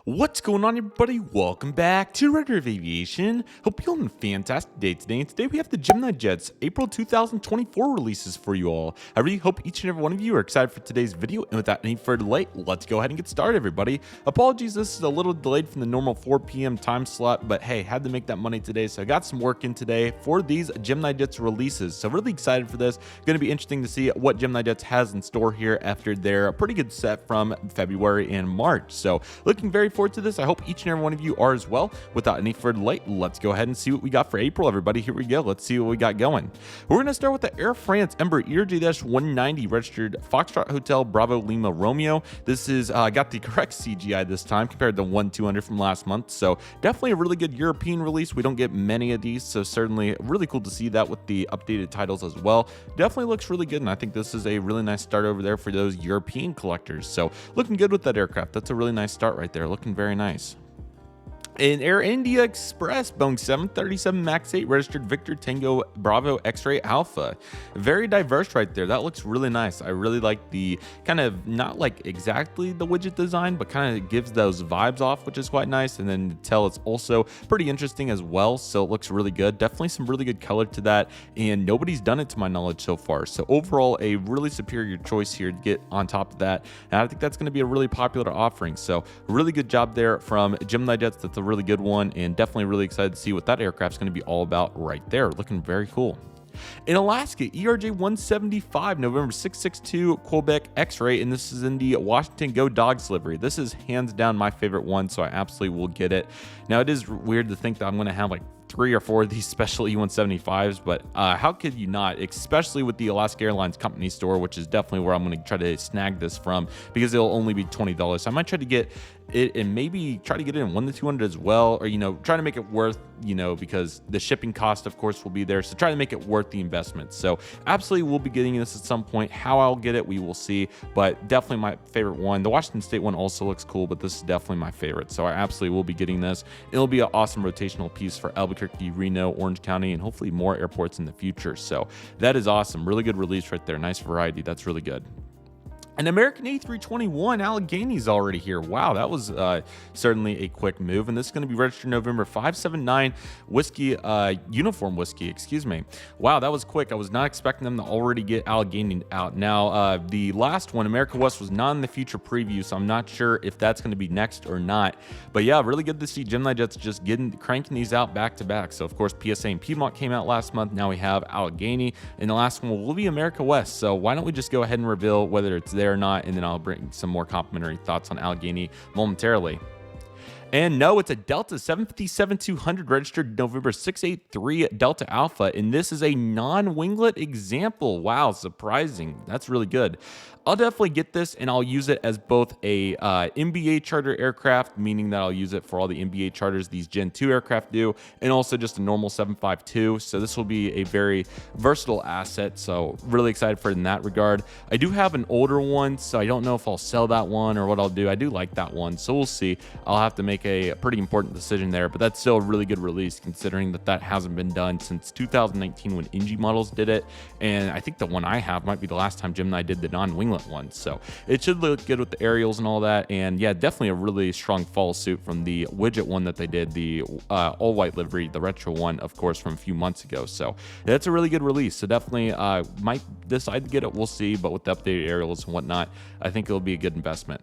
What's going on, everybody? Welcome back to Redriveraviation. Hope you're having a fantastic day today. And today we have the GeminiJets April 2024 releases for you all. I really hope each and every one of you are excited for today's video. And without any further delay, let's go ahead and get started, everybody. Apologies, this is a little delayed from the normal 4 p.m. time slot, but hey, had to make that money today. So I got some work in today for these GeminiJets releases. So really excited for this. Going to be interesting to see what GeminiJets has in store here after their pretty good set from February and March. So looking very forward to this. I hope each and every one of you are as well. Without any further delay, let's go ahead and see what we got for April, everybody. Here we go. Let's see what we got going. We're going to start with the Air France Embraer ERJ-190 registered Foxtrot Hotel Bravo Lima Romeo. This is got the correct CGI this time compared to 1-200 from last month. So definitely a really good European release. We don't get many of these, so certainly really cool to see that with the updated titles as well. Definitely looks really good, and I think this is a really nice start over there for those European collectors. So looking good with that aircraft. That's a really nice start right there. Looking very nice. In Air India Express, Boeing 737 MAX 8 registered Victor Tango Bravo X-Ray Alpha. Very diverse right there. That looks really nice. I really like the kind of, not like exactly the widget design, but kind of gives those vibes off, which is quite nice. And then the tail is also pretty interesting as well. So it looks really good. Definitely some really good color to that. And nobody's done it to my knowledge so far. So overall, a really superior choice here to get on top of that. And I think that's going to be a really popular offering. So really good job there from GeminiJets. That's a really good one, and definitely really excited to see what that aircraft's going to be all about right there. Looking very cool. In Alaska, ERJ-175 November 662 Quebec X-Ray, and this is in the Washington Go Dogs livery. This is hands down my favorite one, so I absolutely will get it. Now, it is weird to think that I'm going to have like 3 or 4 of these special E175s, but how could you not, especially with the Alaska Airlines company store, which is definitely where I'm going to try to snag this from, because it'll only be $20. So I might try to get it and maybe try to get it in 1-200 as well, or try to make it worth, because the shipping cost of course will be there, so try to make it worth the investment. So absolutely we'll be getting this at some point. How I'll get it, we will see, but definitely my favorite one. The Washington State one also looks cool, but this is definitely my favorite, so I absolutely will be getting this. It'll be an awesome rotational piece for Albuquerque, Reno, Orange County, and hopefully more airports in the future. So that is awesome. Really good release right there. Nice variety. That's really good. An American A321 Allegheny's already here. Wow, that was certainly a quick move. And this is going to be registered November 579 whiskey, uniform whiskey, excuse me. Wow, that was quick. I was not expecting them to already get Allegheny out. Now, the last one, America West, was not in the future preview, so I'm not sure if that's going to be next or not. But yeah, really good to see GeminiJets just cranking these out back to back. So of course, PSA and Piedmont came out last month. Now we have Allegheny, and the last one will be America West. So why don't we just go ahead and reveal whether it's there or not, and then I'll bring some more complimentary thoughts on Allegheny momentarily. And no, it's a Delta 757-200 registered November 683 Delta Alpha, and this is a non-winglet example. Wow, surprising. That's really good. I'll definitely get this, and I'll use it as both a NBA charter aircraft, meaning that I'll use it for all the NBA charters these Gen 2 aircraft do, and also just a normal 752. So this will be a very versatile asset, so really excited for it in that regard. I do have an older one, so I don't know if I'll sell that one or what I'll do. I do like that one, so we'll see. I'll have to make a pretty important decision there, but that's still a really good release considering that hasn't been done since 2019 when NG Models did it, and I think the one I have might be the last time Gemini did the non-winglet one, so it should look good with the aerials and all that. And yeah, definitely a really strong follow suit from the widget one that they did, the all white livery, the retro one, of course, from a few months ago. So that's a really good release, so definitely might decide to get it. We'll see, but with the updated aerials and whatnot, I think it'll be a good investment.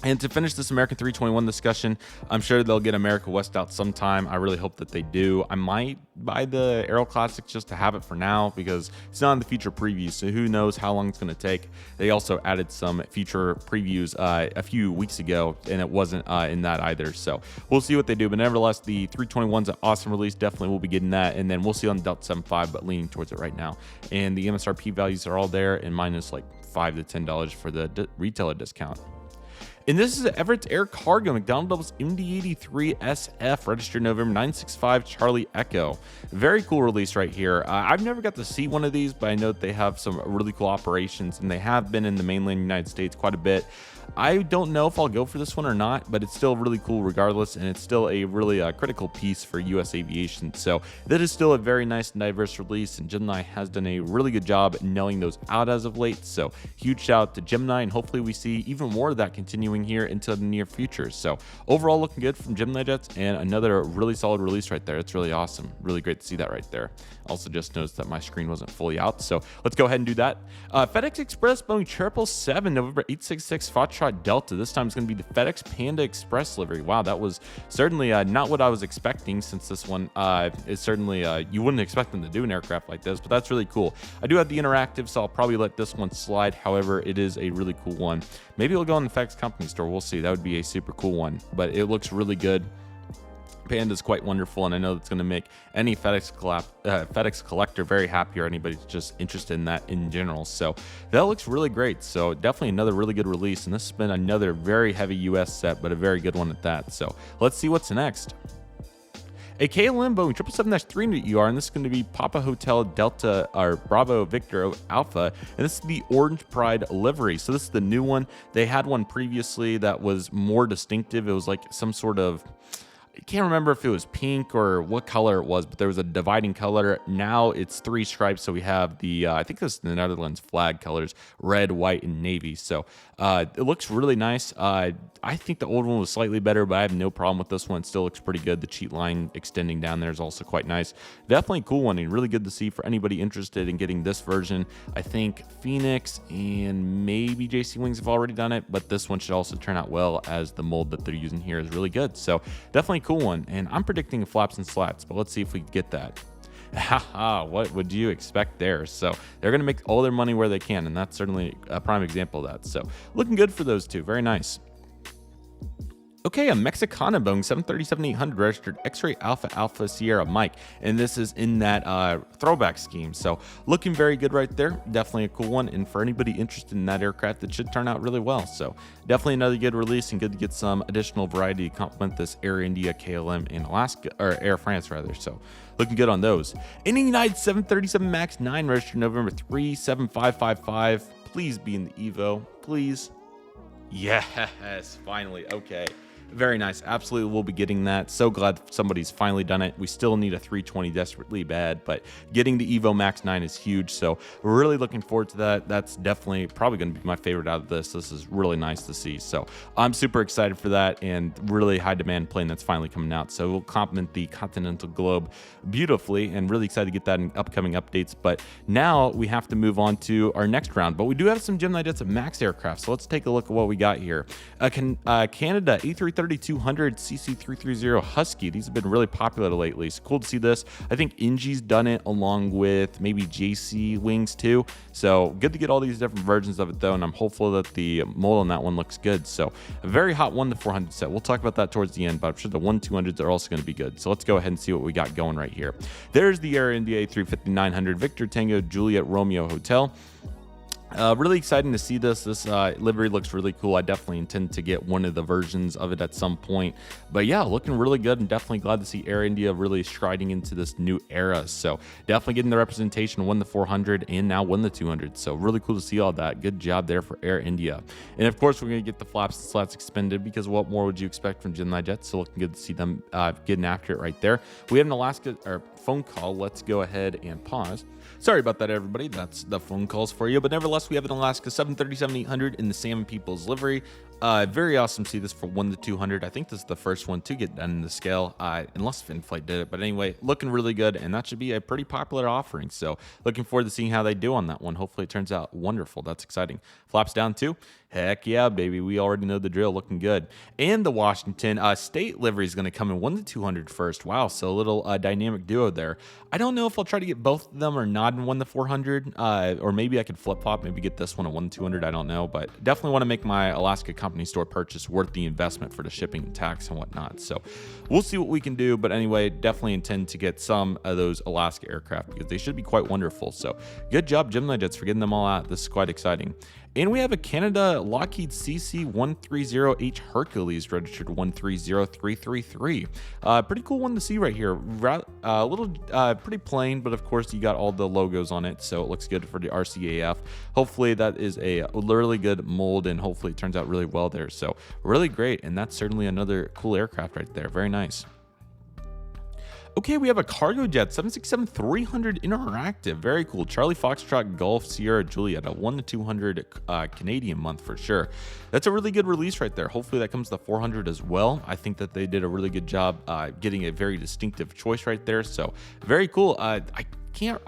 And to finish this American 321 discussion, I'm sure they'll get America West out sometime. I really hope that they do. I might buy the Aero Classics just to have it for now because it's not in the future previews, so who knows how long it's going to take. They also added some future previews a few weeks ago, and it wasn't in that either. So we'll see what they do. But nevertheless, the 321's an awesome release. Definitely will be getting that. And then we'll see on the Delta 75, but leaning towards it right now. And the MSRP values are all there, and mine is like $5 to $10 for the retailer discount. And this is an Everett Air Cargo McDonnell Douglas MD-83 SF, registered November 965 Charlie Echo. Very cool release right here. I've never got to see one of these, but I know that they have some really cool operations, and they have been in the mainland United States quite a bit. I don't know if I'll go for this one or not, but it's still really cool regardless, and it's still a really critical piece for US aviation. So that is still a very nice and diverse release, and Gemini has done a really good job nailing those out as of late. So huge shout out to Gemini, and hopefully we see even more of that continuing here into the near future. So overall looking good from GeminiJets, and another really solid release right there. It's really awesome. Really great to see that right there. Also just noticed that my screen wasn't fully out, so let's go ahead and do that. FedEx Express Boeing 777 November 866 Foxtrot Delta. This time it's going to be the FedEx Panda Express livery. Wow, that was certainly not what I was expecting, since this one is certainly you wouldn't expect them to do an aircraft like this, but that's really cool. I do have the interactive, so I'll probably let this one slide. However, it is a really cool one. Maybe it'll go on the FedEx company store. We'll see. That would be a super cool one, but it looks really good. Panda is quite wonderful, and I know that's going to make any FedEx collector very happy, or anybody that's just interested in that in general. So that looks really great. So definitely another really good release, and this has been another very heavy US set, but a very good one at that. So let's see what's next. A KLM Boeing 777-300ER, and this is going to be Papa Hotel Delta or Bravo Victor Alpha, and this is the Orange Pride livery. So this is the new one. They had one previously that was more distinctive. It was like some sort of, I can't remember if it was pink or what color it was, but there was a dividing color. Now it's 3 stripes. So we have the, I think this is the Netherlands flag colors, red, white, and navy. So it looks really nice. I think the old one was slightly better, but I have no problem with this one. It still looks pretty good. The cheat line extending down there is also quite nice. Definitely a cool one, and really good to see for anybody interested in getting this version. I think Phoenix and maybe JC Wings have already done it, but this one should also turn out well, as the mold that they're using here is really good. So definitely a cool one, and I'm predicting flaps and slats, but let's see if we get that. Haha, what would you expect there? So they're going to make all their money where they can, and that's certainly a prime example of that. So looking good for those two. Very nice. Okay, a Mexicana Boeing 737-800 registered X-Ray Alpha Alpha Sierra Mike, and this is in that throwback scheme. So looking very good right there. Definitely a cool one, and for anybody interested in that aircraft, it should turn out really well. So definitely another good release, and good to get some additional variety to complement this Air India, KLM, and Alaska, or Air France rather. So looking good on those. Any United 737 MAX 9 registered November 37555. Please be in the Evo, please. Yes, finally. Okay. Very nice. Absolutely, we'll be getting that. So glad somebody's finally done it. We still need a 320 desperately bad, but getting the Evo Max 9 is huge. So we're really looking forward to that. That's definitely probably going to be my favorite out of this. This is really nice to see. So I'm super excited for that, and really high demand plane that's finally coming out. So we'll complement the Continental Globe beautifully, and really excited to get that in upcoming updates. But now we have to move on to our next round. But we do have some GeminiJets Max aircraft. So let's take a look at what we got here. Canada A330 3200 CC330 Husky. These have been really popular lately. So cool to see this. I think NG's done it along with maybe JC Wings too. So good to get all these different versions of it though, and I'm hopeful that the mold on that one looks good. So a very hot 1-400 set. We'll talk about that towards the end, but I'm sure the 1-200s are also going to be good. So let's go ahead and see what we got going right here. There's the Air India A350-900 Victor Tango Juliet Romeo Hotel. Really exciting to see this. This livery looks really cool. I definitely intend to get one of the versions of it at some point. But yeah, looking really good, and definitely glad to see Air India really striding into this new era. So definitely getting the representation, 1-400 and now 1-200. So really cool to see all that. Good job there for Air India. And of course, we're going to get the flaps and slats expended, because what more would you expect from GeminiJets? So looking good to see them getting after it right there. We have an Alaska or phone call. Let's go ahead and pause. Sorry about that, everybody. That's the phone calls for you. But nevertheless, we have an Alaska 737-800 in the Salmon People's livery. Very awesome to see this for 1-200. I think this is the first one to get done in the scale, unless FinFlight did it. But anyway, looking really good, and that should be a pretty popular offering. So looking forward to seeing how they do on that one. Hopefully it turns out wonderful. That's exciting. Flaps down too. Heck yeah, baby. We already know the drill. Looking good. And the Washington State livery is going to come in 1-200 first. Wow, so a little dynamic duo there. I don't know if I'll try to get both of them or not in 1-400, or maybe I could flip-flop, maybe get this one at 1-200. I don't know, but definitely want to make my Alaska company store purchase worth the investment for the shipping and tax and whatnot. So we'll see what we can do, but anyway, definitely intend to get some of those Alaska aircraft, because they should be quite wonderful. So good job, GeminiJets, for getting them all out. This is quite exciting. And we have a Canada Lockheed CC-130H Hercules registered 130333. Pretty cool one to see right here. A little pretty plain, but of course you got all the logos on it, so it looks good for the RCAF. Hopefully that is a really good mold, and hopefully it turns out really well there. So really great, and that's certainly another cool aircraft right there. Very nice. Okay, we have a cargo jet 767-300 interactive. Very cool. Charlie Foxtrot Golf Sierra Juliet, a 1 to 200 Canadian month for sure. That's a really good release right there. Hopefully that comes to 400 as well. I think that they did a really good job getting a very distinctive choice right there. So very cool. I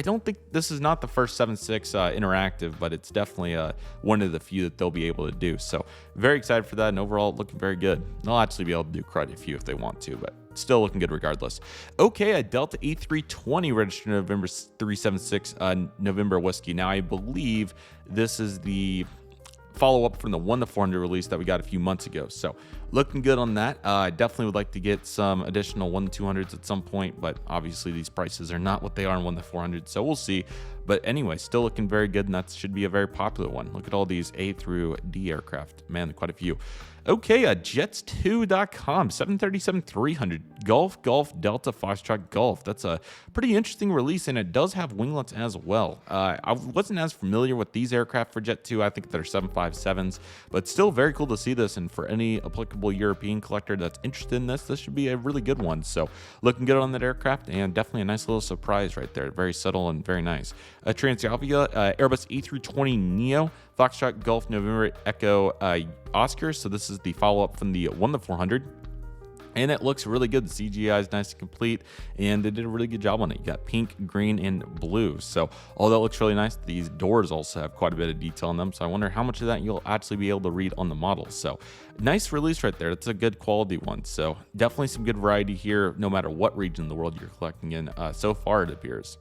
don't think this is not the first 76 interactive, but it's definitely one of the few that they'll be able to do. So very excited for that, and overall looking very good. They'll actually be able to do quite a few if they want to, but still looking good regardless. Okay, a Delta A320 registered November 376 November Whiskey. Now I believe this is the follow-up from the 1 to 400 release that we got a few months ago. So looking good on that. I definitely would like to get some additional 1 to 200s at some point, but obviously these prices are not what they are in 1 to 400, so we'll see. But anyway, still looking very good, and that should be a very popular one. Look at all these A through D aircraft. Man, quite a few. Okay, jets2.com 737-300 Golf Delta Foxtrot Golf. That's a pretty interesting release, and it does have winglets as well. I wasn't as familiar with these aircraft for Jet 2. I think they're 757s, but still very cool to see this. And for any applicable European collector that's interested in this should be a really good one. So looking good on that aircraft, and definitely a nice little surprise right there. Very subtle and very nice. Transavia Airbus A320 Neo Foxtrot Golf November Echo Oscar. So this is the follow-up from the 1 to 400. And it looks really good. The CGI is nice and complete, and they did a really good job on it. You got pink, green, and blue. So all that looks really nice. These doors also have quite a bit of detail on them, so I wonder how much of that you'll actually be able to read on the model. So nice release right there. It's a good quality one. So definitely some good variety here, no matter what region of the world you're collecting in. So far, it appears.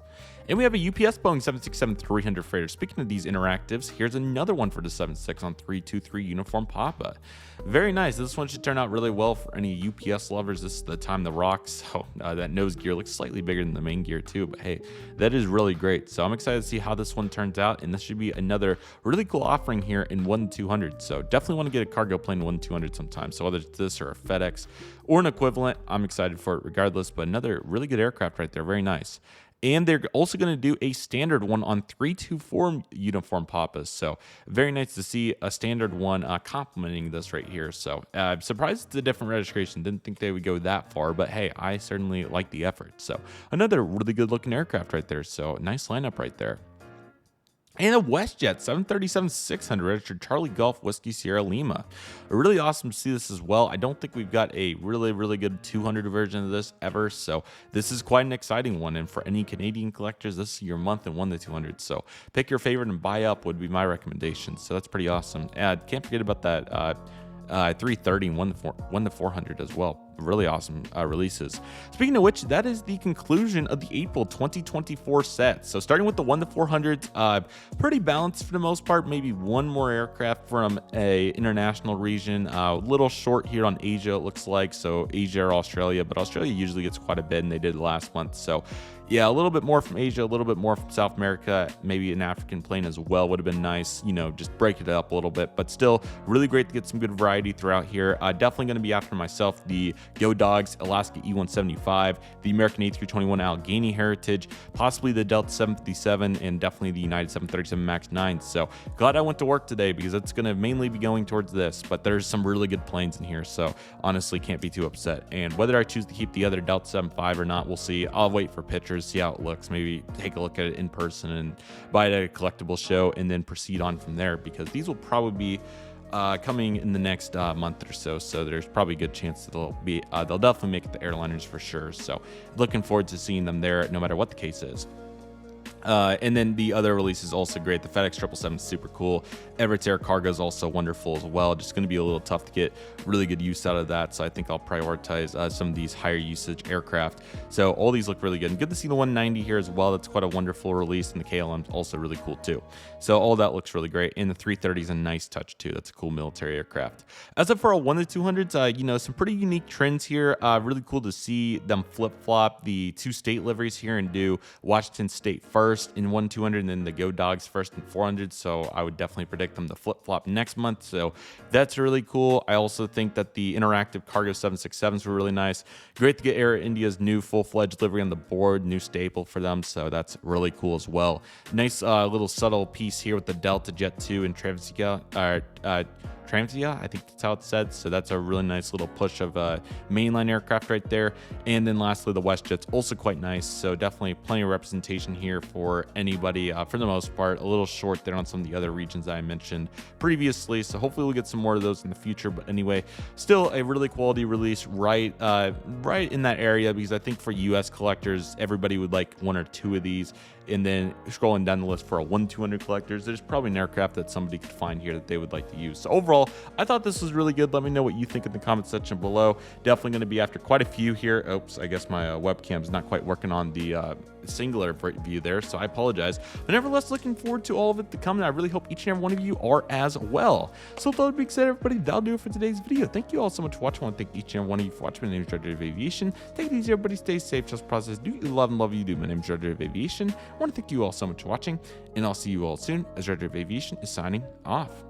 And we have a UPS Boeing 767-300 freighter. Speaking of these interactives, here's another one for the 76 on 323 Uniform Papa. Very nice. This one should turn out really well for any UPS lovers. This is the time the rocks. So that nose gear looks slightly bigger than the main gear too, but hey, that is really great. So I'm excited to see how this one turns out, and this should be another really cool offering here in 1 to 200. So definitely want to get a cargo plane 1 to 200 sometime. So whether it's this or a FedEx or an equivalent, I'm excited for it regardless, but another really good aircraft right there. Very nice. And they're also going to do a standard one on 324 Uniform Papas. So very nice to see a standard one complementing this right here. So I'm surprised it's a different registration. Didn't think they would go that far, but hey, I certainly like the effort. So another really good looking aircraft right there. So nice lineup right there. And a WestJet 737-600 registered Charlie Golf Whiskey Sierra Lima. Really awesome to see this as well. I don't think we've got a really good 200 version of this ever, so this is quite an exciting one. And for any Canadian collectors, this is your month in 1 to 200. So pick your favorite and buy up would be my recommendation. So that's pretty awesome. And can't forget about that 330 and 1 to 400 as well. Really awesome releases. Speaking of which, that is the conclusion of the April 2024 set. So starting with the 1 to 400s, pretty balanced for the most part. Maybe one more aircraft from a international region. A little short here on Asia, it looks like. So Asia or Australia, but Australia usually gets quite a bit, and they did last month. So yeah, a little bit more from Asia, a little bit more from South America, maybe an African plane as well would have been nice. You know, just break it up a little bit, but still really great to get some good variety throughout here. Definitely going to be after myself the Go Dogs Alaska E175, the American A321 Allegheny Heritage, possibly the Delta 757, and definitely the United 737 MAX 9. So glad I went to work today because it's going to mainly be going towards this, but there's some really good planes in here. So honestly, can't be too upset. And whether I choose to keep the other Delta 75 or not, we'll see. I'll wait for pictures, see how it looks, maybe take a look at it in person and buy it at a collectible show, and then proceed on from there, because these will probably be coming in the next month or so. So there's probably a good chance that they'll definitely make it to airliners for sure. So looking forward to seeing them there no matter what the case is. And then the other release is also great. The FedEx 777 is super cool. Everett's Air Cargo is also wonderful as well. Just going to be a little tough to get really good use out of that. So I think I'll prioritize some of these higher usage aircraft. So all these look really good. And good to see the 190 here as well. That's quite a wonderful release. And the KLM is also really cool too. So all that looks really great. And the 330 is a nice touch too. That's a cool military aircraft. As of for our 1 to 200s, you know, some pretty unique trends here. Really cool to see them flip-flop the two state liveries here and do Washington State first, first in 1-200 and then the Go Dogs first in 400. So I would definitely predict them to flip-flop next month. So that's really cool. I also think that the interactive cargo 767s were really nice. Great to get Air India's new full-fledged livery on the board, new staple for them. So that's really cool as well. Nice little subtle piece here with the Delta Jet 2 and Transia, I think that's how it's said. So that's a really nice little push of mainline aircraft right there. And then lastly, the WestJet's also quite nice. So definitely plenty of representation here for anybody for the most part. A little short there on some of the other regions that I mentioned previously. So hopefully we'll get some more of those in the future. But anyway, still a really quality release right in that area, because I think for US collectors, everybody would like 1 or 2 of these. And then scrolling down the list for a 1-200 collectors, there's probably an aircraft that somebody could find here that they would like to use. So overall, I thought this was really good. Let me know what you think in the comment section below. Definitely going to be after quite a few here. Oops, I guess my webcam is not quite working on the singular view there, so I apologize. But nevertheless, looking forward to all of it to come, and I really hope each and every one of you are as well. So with all that being said, everybody, that'll do it for today's video. Thank you all so much for watching. I want to thank each and every one of you for watching. My name is Redriveraviation. Take it easy, everybody. Stay safe. Trust the process. Do you love and love you do. My name is Redriveraviation. I want to thank you all so much for watching, and I'll see you all soon as Redriveraviation is signing off.